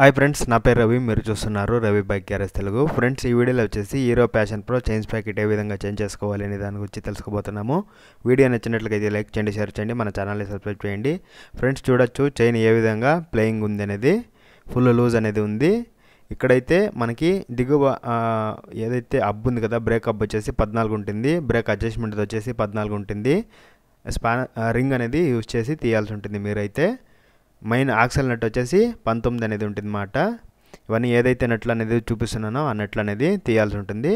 Hi friends, నా పేరు రవి. మీరు చూస్తున్నారు Ravi bike garage Telugu. Friends, ఈ వీడియోలో వచ్చేసి Hero Passion Pro chains packet ఏ విధంగా చేంజ్ చేసుకోవాలి అనే దాని గురించి తెలుసుకోబోతున్నాము. వీడియో నచ్చినట్లయితే లైక్ చేయండి, షేర్ చేయండి, మన ఛానల్ని సబ్స్క్రైబ్ చేయండి. ఫ్రెండ్స్, చూడొచ్చు చైన్ ఏ విధంగా ప్లేయింగ్ ఉంది అనేది, ఫుల్ లూజ్ అనేది ఉంది. ఇక్కడైతే మనకి దిగువ ఏదైతే అబ్ ఉంది కదా, బ్రేక్ అబ్ వచ్చేసి 14 ఉంటుంది, బ్రేక్ అడ్జస్ట్మెంట్ వచ్చేసి 14 ఉంటుంది. రింగ్ అనేది యూజ్ చేసి తీయాల్సి ఉంటుంది. మీరైతే మెయిన్ ఆక్సల్ నట్ వచ్చేసి 19 అనేది ఉంటుంది అన్నమాట. ఇవన్నీ ఏదైతే నట్లు అనేది చూపిస్తున్నానో ఆ నట్లు అనేది తీయాల్సి ఉంటుంది.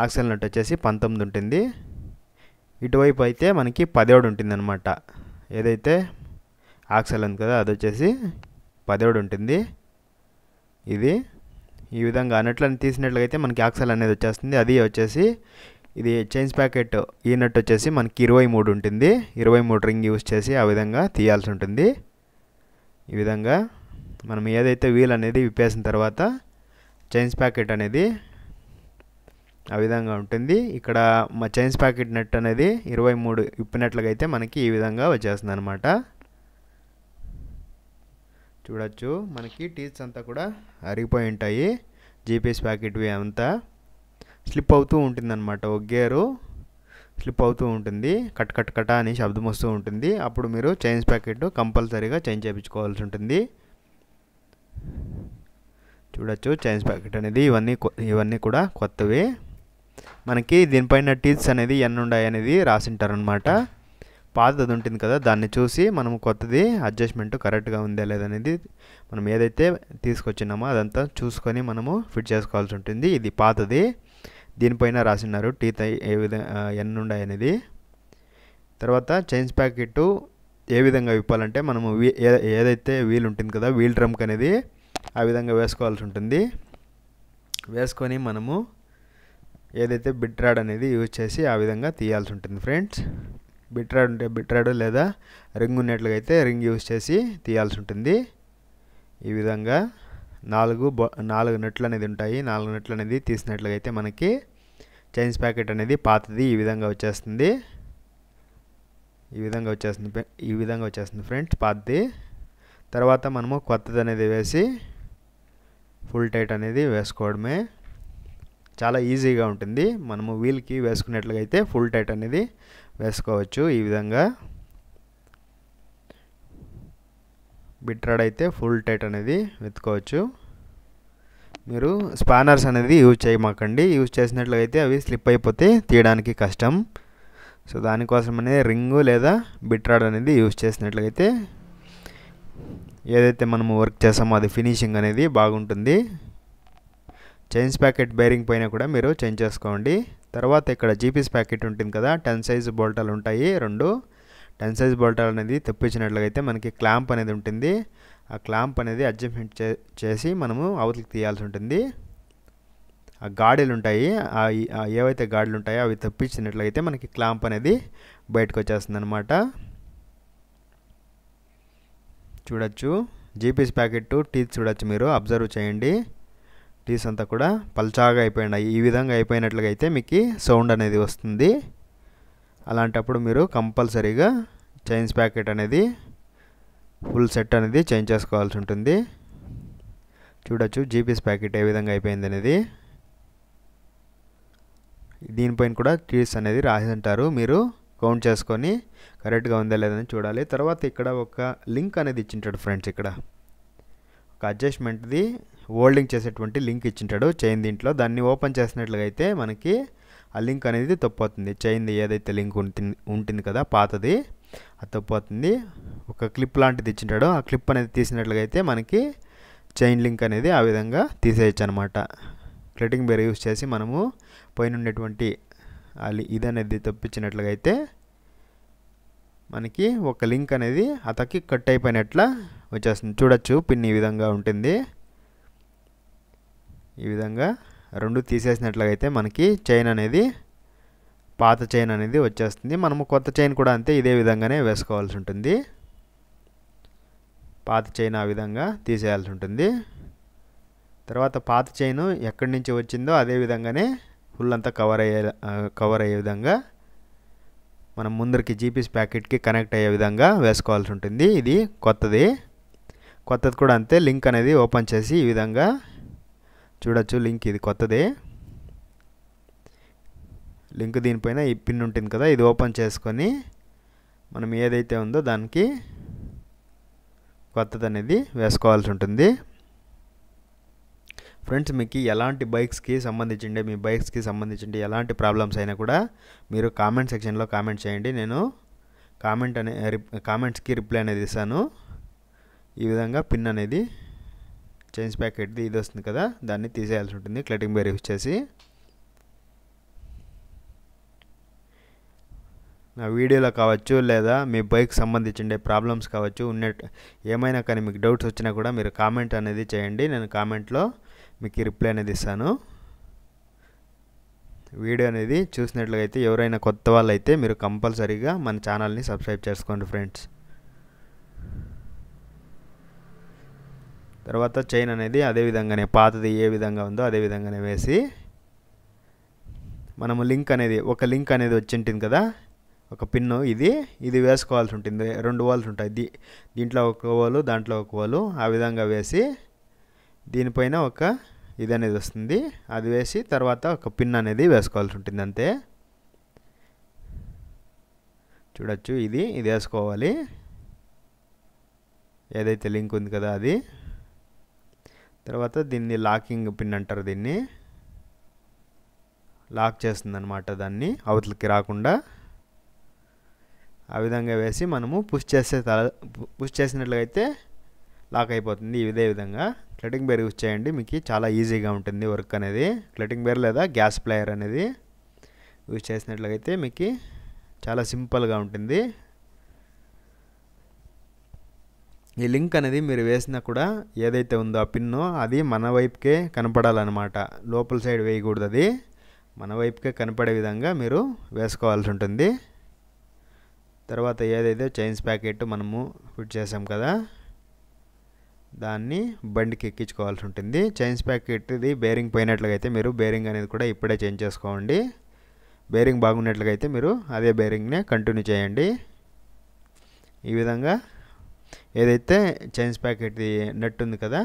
ఆక్సల్ నట్ వచ్చేసి 19 ఉంటుంది. ఇటువైపు అయితే మనకి 17 ఉంటుంది అనమాట. ఏదైతే ఆక్సల్ ఉంది కదా, అది వచ్చేసి 17 ఉంటుంది. ఇది ఈ విధంగా నట్లని తీసినట్లయితే మనకి ఆక్సల్ అనేది వచ్చేస్తుంది. అది వచ్చేసి ఇది చైన్స్ ప్యాకెట్ ఈ నట్ వచ్చేసి మనకి 23 ఉంటుంది. 23 రింగ్ యూజ్ చేసి ఆ విధంగా తీయాల్సి ఉంటుంది. ఈ విధంగా మనం ఏదైతే వీల్ అనేది విప్పేసిన తర్వాత చైన్స్ ప్యాకెట్ అనేది ఆ విధంగా ఉంటుంది. ఇక్కడ మా చైన్స్ ప్యాకెట్ నెట్ అనేది 23 విప్పినట్లుగా అయితే మనకి ఈ విధంగా వచ్చేస్తుంది అనమాట. చూడొచ్చు, మనకి టీత్స్ అంతా కూడా అరిగిపోయి ఉంటాయి. జీపీఎస్ ప్యాకెట్వి అంతా స్లిప్ అవుతూ ఉంటుందన్నమాట. ఒక గేరు స్లిప్ అవుతూ ఉంటుంది, కట్ కట్ కట అని శబ్దం వస్తూ ఉంటుంది. అప్పుడు మీరు చైన్స్ ప్యాకెట్ కంపల్సరీగా చేంజ్ చేయించుకోవాల్సి ఉంటుంది. చూడొచ్చు, చైన్స్ ప్యాకెట్ అనేది ఇవన్నీ కూడా కొత్తవి. మనకి దీనిపైన టీత్స్ అనేది ఎన్ని ఉన్నాయి అనేది రాసింటారనమాట. పాతది ఉంటుంది కదా, దాన్ని చూసి మనము కొత్తది అడ్జస్ట్మెంట్ కరెక్ట్గా ఉందా లేదనేది మనం ఏదైతే తీసుకొచ్చినామో అదంతా చూసుకొని మనము ఫిట్ చేసుకోవాల్సి ఉంటుంది. ఇది పాతది, దీనిపైన రాసినారు టీత్ ఏ విధంగా ఎన్ని ఉన్నాయి అనేది. తర్వాత చైన్స్ ప్యాకెట్ ఏ విధంగా విప్పాలంటే మనము ఏదైతే వీల్ ఉంటుంది కదా, వీల్ డ్రమ్కి అనేది ఆ విధంగా వేసుకోవాల్సి ఉంటుంది. వేసుకొని మనము ఏదైతే బిట్ రాడ్ అనేది యూజ్ చేసి ఆ విధంగా తీయాల్సి ఉంటుంది. ఫ్రెండ్స్, బిట్ రాడ్ ఉంటే బిట్ రాడ్, లేదా రింగ్ ఉన్నట్లుగా అయితే రింగ్ యూజ్ చేసి తీయాల్సి ఉంటుంది. ఈ విధంగా 4 నట్లు అనేది ఉంటాయి. 4 నట్లు అనేది తీసినట్లుగా అయితే మనకి చైన్స్ ప్యాకెట్ అనేది పాతది ఈ విధంగా వచ్చేస్తుంది. ఈ విధంగా వచ్చేస్తుంది ఫ్రెండ్స్, పాతది. తర్వాత మనము కొత్తది అనేది వేసి ఫుల్ టైట్ అనేది వేసుకోవడమే. చాలా ఈజీగా ఉంటుంది. మనము వీల్కి వేసుకున్నట్లుగా అయితే ఫుల్ టైట్ అనేది వేసుకోవచ్చు. ఈ విధంగా బిట్ రాడ్ అయితే ఫుల్ టైట్ అనేది వెతుకోవచ్చు. మీరు స్పానర్స్ అనేది యూజ్ చేయమాకండి. యూజ్ చేసినట్లుగా అయితే అవి స్లిప్ అయిపోతే తీయడానికి కష్టం. సో దానికోసమనే రింగు లేదా బిట్ రాడ్ అనేది యూజ్ చేసినట్లయితే ఏదైతే మనము వర్క్ చేసామో అది ఫినిషింగ్ అనేది బాగుంటుంది. చైన్స్ ప్యాకెట్ బేరింగ్ పైన కూడా మీరు చేంజ్ చేసుకోండి. తర్వాత ఇక్కడ జీపీఎస్ ప్యాకెట్ ఉంటుంది కదా, 10 సైజు బోల్టాలు ఉంటాయి. 2 10 సైజ్ బోల్టాలు అనేది తెప్పించినట్లయితే మనకి క్లాంప్ అనేది ఉంటుంది. ఆ క్లాంప్ అనేది అడ్జస్ట్మెంట్ చేసి మనము అవతలికి తీయాల్సి ఉంటుంది. ఆ గాడీలు ఉంటాయి, ఏవైతే గాడీలు ఉంటాయో అవి తెప్పించినట్లయితే మనకి క్లాంప్ అనేది బయటకు వచ్చేస్తుంది అనమాట. చూడొచ్చు, జీపీఎస్ ప్యాకెట్ టీత్ చూడొచ్చు, మీరు అబ్జర్వ్ చేయండి. టీస్ అంతా కూడా పల్చాగా అయిపోయినాయి. ఈ విధంగా అయిపోయినట్లుగా అయితే మీకు సౌండ్ అనేది వస్తుంది. అలాంటప్పుడు మీరు కంపల్సరీగా చైన్స్ ప్యాకెట్ అనేది ఫుల్ సెట్ అనేది చేంజ్ చేసుకోవాల్సి ఉంటుంది. చూడొచ్చు, జీపీఎస్ ప్యాకెట్ ఏ విధంగా అయిపోయింది అనేది. దీనిపైన కూడా టీస్ అనేది రాసి ఉంటారు, మీరు కౌంట్ చేసుకొని కరెక్ట్గా ఉందా లేదని చూడాలి. తర్వాత ఇక్కడ ఒక లింక్ అనేది ఇచ్చింటాడు ఫ్రెండ్స్. ఇక్కడ ఒక అడ్జస్ట్మెంట్ది హోల్డింగ్ చేసేటువంటి లింక్ ఇచ్చింటాడు చైన్ దీంట్లో. దాన్ని ఓపెన్ చేసినట్లుగా అయితే మనకి ఆ లింక్ అనేది తప్పిపోతుంది. చైన్ది ఏదైతే లింక్ ఉంటుంది కదా పాతది, అది తప్పిపోతుంది. ఒక క్లిప్ లాంటిది ఇచ్చింటాడు, ఆ క్లిప్ అనేది తీసినట్లుగా అయితే మనకి చైన్ లింక్ అనేది ఆ విధంగా తీసేయచ్చు అనమాట. క్లటింగ్ బేర్ యూస్ చేసి మనము పైన ఉండేటువంటి ఇది అనేది తప్పించినట్లుగా అయితే మనకి ఒక లింక్ అనేది అతకి కట్ అయిపోయినట్లా వచ్చేస్తుంది. చూడొచ్చు, పిన్ ఈ విధంగా ఉంటుంది. ఈ విధంగా 2 తీసేసినట్లుగా అయితే మనకి చైన్ అనేది, పాత చైన్ అనేది వచ్చేస్తుంది. మనము కొత్త చైన్ కూడా అంతే ఇదే విధంగానే వేసుకోవాల్సి ఉంటుంది. పాత చైన్ ఆ విధంగా తీసేయాల్సి ఉంటుంది. తర్వాత పాత చైన్ ఎక్కడి నుంచి వచ్చిందో అదే విధంగానే ఫుల్ అంతా కవర్ అయ్యే విధంగా మనం ముందరికి జీపీఎస్ ప్యాకెట్కి కనెక్ట్ అయ్యే విధంగా వేసుకోవాల్సి ఉంటుంది. ఇది కొత్తది. కొత్తది కూడా అంతే. లింక్ అనేది ఓపెన్ చేసి ఈ విధంగా చూడొచ్చు. లింక్ ఇది కొత్తదే లింక్. దీనిపైన ఈ పిన్ ఉంటుంది కదా, ఇది ఓపెన్ చేసుకొని మనం ఏదైతే ఉందో దానికి కొత్తది అనేది వేసుకోవాల్సి ఉంటుంది. ఫ్రెండ్స్, మీకు ఎలాంటి బైక్స్కి సంబంధించిండే మీ బైక్స్కి సంబంధించి ఎలాంటి ప్రాబ్లమ్స్ అయినా కూడా మీరు కామెంట్ సెక్షన్లో కామెంట్ చేయండి. నేను కామెంట్స్కి రిప్లై అనేది ఇస్తాను. ఈ విధంగా పిన్ అనేది చైన్స్ ప్యాకెట్ది ఇది వస్తుంది కదా, దాన్ని తీసేయాల్సి ఉంటుంది క్లటింగ్ బేర్ యూజ్ చేసి. నా వీడియోలో కావచ్చు లేదా మీ బైక్ సంబంధించిన ప్రాబ్లమ్స్ కావచ్చు ఏమైనా కానీ మీకు డౌట్స్ వచ్చినా కూడా మీరు కామెంట్ అనేది చేయండి. నేను కామెంట్లో మీకు రిప్లై అనేది ఇస్తాను. వీడియో అనేది చూసినట్లయితే ఎవరైనా కొత్త వాళ్ళు అయితే మీరు కంపల్సరీగా మన ఛానల్ని సబ్స్క్రైబ్ చేసుకోండి ఫ్రెండ్స్. తర్వాత చైన్ అనేది అదే విధంగానే పాతది ఏ విధంగా ఉందో అదే విధంగానే వేసి మనము ఒక లింక్ అనేది వచ్చి ఉంటుంది కదా, ఒక పిన్ను ఇది వేసుకోవాల్సి ఉంటుంది. 2 వాల్స్ ఉంటాయి, దీంట్లో ఒక వాలు దాంట్లో ఒక వాలు. ఆ విధంగా వేసి దీనిపైన ఇది అనేది వస్తుంది, అది వేసి తర్వాత ఒక పిన్ అనేది వేసుకోవాల్సి ఉంటుంది అంతే. చూడొచ్చు, ఇది వేసుకోవాలి. ఏదైతే లింక్ ఉంది కదా అది. తర్వాత దీన్ని లాకింగ్ పిన్ అంటారు. దీన్ని లాక్ చేస్తుంది అన్నమాట, దాన్ని అవతలకి రాకుండా. ఆ విధంగా వేసి మనము పుష్ చేసినట్లయితే లాక్ అయిపోతుంది. ఇదే విధంగా క్లటింగ్ బేర్ యూజ్ చేయండి, మీకు చాలా ఈజీగా ఉంటుంది వర్క్ అనేది. క్లటింగ్ బేర్ లేదా గ్యాస్ ప్లేయర్ అనేది యూజ్ చేసినట్లయితే మీకు చాలా సింపుల్గా ఉంటుంది. ఈ లింక్ అనేది మీరు వేసినా కూడా ఏదైతే ఉందో ఆ పిన్ను అది మన వైపుకే కనపడాలన్నమాట, లోపల సైడ్ వేయకూడదు. అది మన వైపుకే కనపడే విధంగా మీరు వేసుకోవాల్సి ఉంటుంది. తర్వాత ఏదైతే చైన్స్ ప్యాకెట్ మనము ఫిట్ చేసాం కదా, దాన్ని బండికి ఎక్కించుకోవాల్సి ఉంటుంది. చైన్స్ ప్యాకెట్ ఇది బేరింగ్ పోయినట్లయితే మీరు బేరింగ్ అనేది కూడా ఇప్పుడే చేంజ్ చేసుకోండి. బేరింగ్ బాగున్నట్లయితే మీరు అదే బేరింగ్నే కంటిన్యూ చేయండి. ఈ విధంగా ఏదైతే చైన్స్ ప్యాకెట్ది నట్ ఉంది కదా,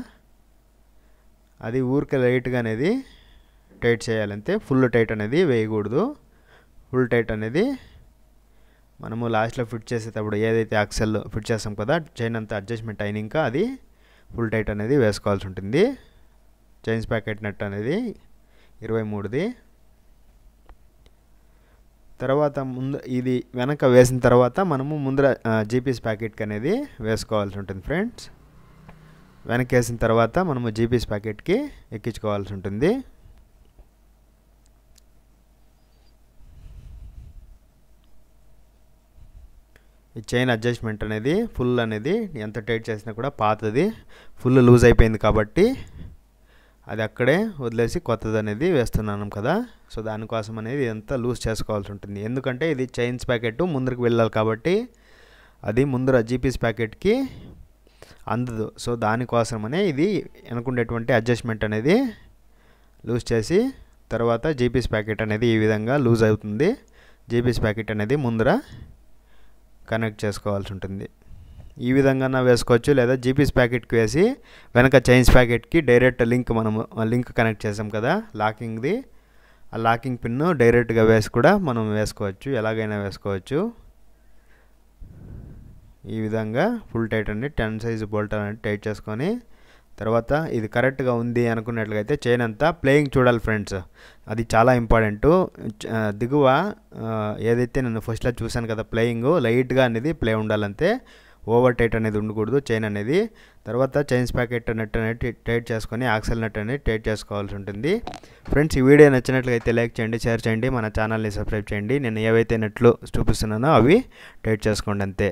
అది ఊరికే లైట్గా అనేది టైట్ చేయాలంతే. ఫుల్ టైట్ అనేది వేయకూడదు. ఫుల్ టైట్ అనేది మనము లాస్ట్లో ఫిట్ చేసేటప్పుడు ఏదైతే యాక్సెల్ ఫిట్ చేస్తాం కదా, చైన్ అంతా అడ్జస్ట్మెంట్ అయినాక అది ఫుల్ టైట్ అనేది వేసుకోవాల్సి ఉంటుంది. చైన్స్ ప్యాకెట్ నట్ అనేది 23ది. తర్వాత ఇది వెనక వేసిన తర్వాత మనము ముందర జీపీఎస్ ప్యాకెట్కి అనేది వేసుకోవాల్సి ఉంటుంది ఫ్రెండ్స్. వెనక వేసిన తర్వాత మనము జీపీఎస్ ప్యాకెట్కి ఎక్కించుకోవాల్సి ఉంటుంది. ఈ చైన్ అడ్జస్ట్మెంట్ అనేది ఫుల్ అనేది ఎంత టైట్ చేసినా కూడా పాతది ఫుల్ లూజ్ అయిపోయింది కాబట్టి అది అక్కడే వదిలేసి కొత్తది అనేది వేస్తున్నాను కదా. సో దానికోసం అనేది ఇదంతా లూజ్ చేసుకోవాల్సి ఉంటుంది. ఎందుకంటే ఇది చైన్స్ ప్యాకెట్ ముందరికి వెళ్ళాలి కాబట్టి అది ముందర జీపీఎస్ ప్యాకెట్కి అందదు. సో దానికోసమనే ఇది అనుకునేటువంటి అడ్జస్ట్మెంట్ అనేది లూజ్ చేసి తర్వాత జీపీఎస్ ప్యాకెట్ అనేది ఈ విధంగా లూజ్ అవుతుంది. జీపీఎస్ ప్యాకెట్ అనేది ముందర కనెక్ట్ చేసుకోవాల్సి ఉంటుంది. ఈ విధంగా వేసుకోవచ్చు, లేదా జీపీఎస్ ప్యాకెట్కి వేసి వెనక చైన్స్ ప్యాకెట్కి డైరెక్ట్ మనము లింక్ కనెక్ట్ చేసాం కదా లాకింగ్ది, ఆ లాకింగ్ పిన్ను డైరెక్ట్గా వేసి కూడా మనం వేసుకోవచ్చు, ఎలాగైనా వేసుకోవచ్చు. ఈ విధంగా ఫుల్ టైట్ అండి 10 సైజు బోల్ట్ అనేది టైట్ చేసుకొని తర్వాత ఇది కరెక్ట్గా ఉంది అనుకున్నట్లయితే చైన్ అంతా ప్లేయింగ్ చూడాలి ఫ్రెండ్స్, అది చాలా ఇంపార్టెంటు. దిగువ ఏదైతే నేను ఫస్ట్లో చూశాను కదా ప్లేయింగ్ లైట్గా అనేది ప్లే ఉండాలంతే, ఓవర్ టైట్ అనేది ఉండకూడదు చైన్ అనేది. తర్వాత చైన్స్ ప్యాకెట్ నట్ అనేది టైట్ చేసుకొని యాక్సెల్ నట్ అనేది టైట్ చేసుకోవాల్సి ఉంటుంది. ఫ్రెండ్స్, ఈ వీడియో నచ్చినట్లయితే లైక్ చేయండి, షేర్ చేయండి, మన ఛానల్ని సబ్స్క్రైబ్ చేయండి. నేను ఏవైతే నట్లు చూపిస్తున్నానో అవి టైట్ చేసుకోండి అంతే.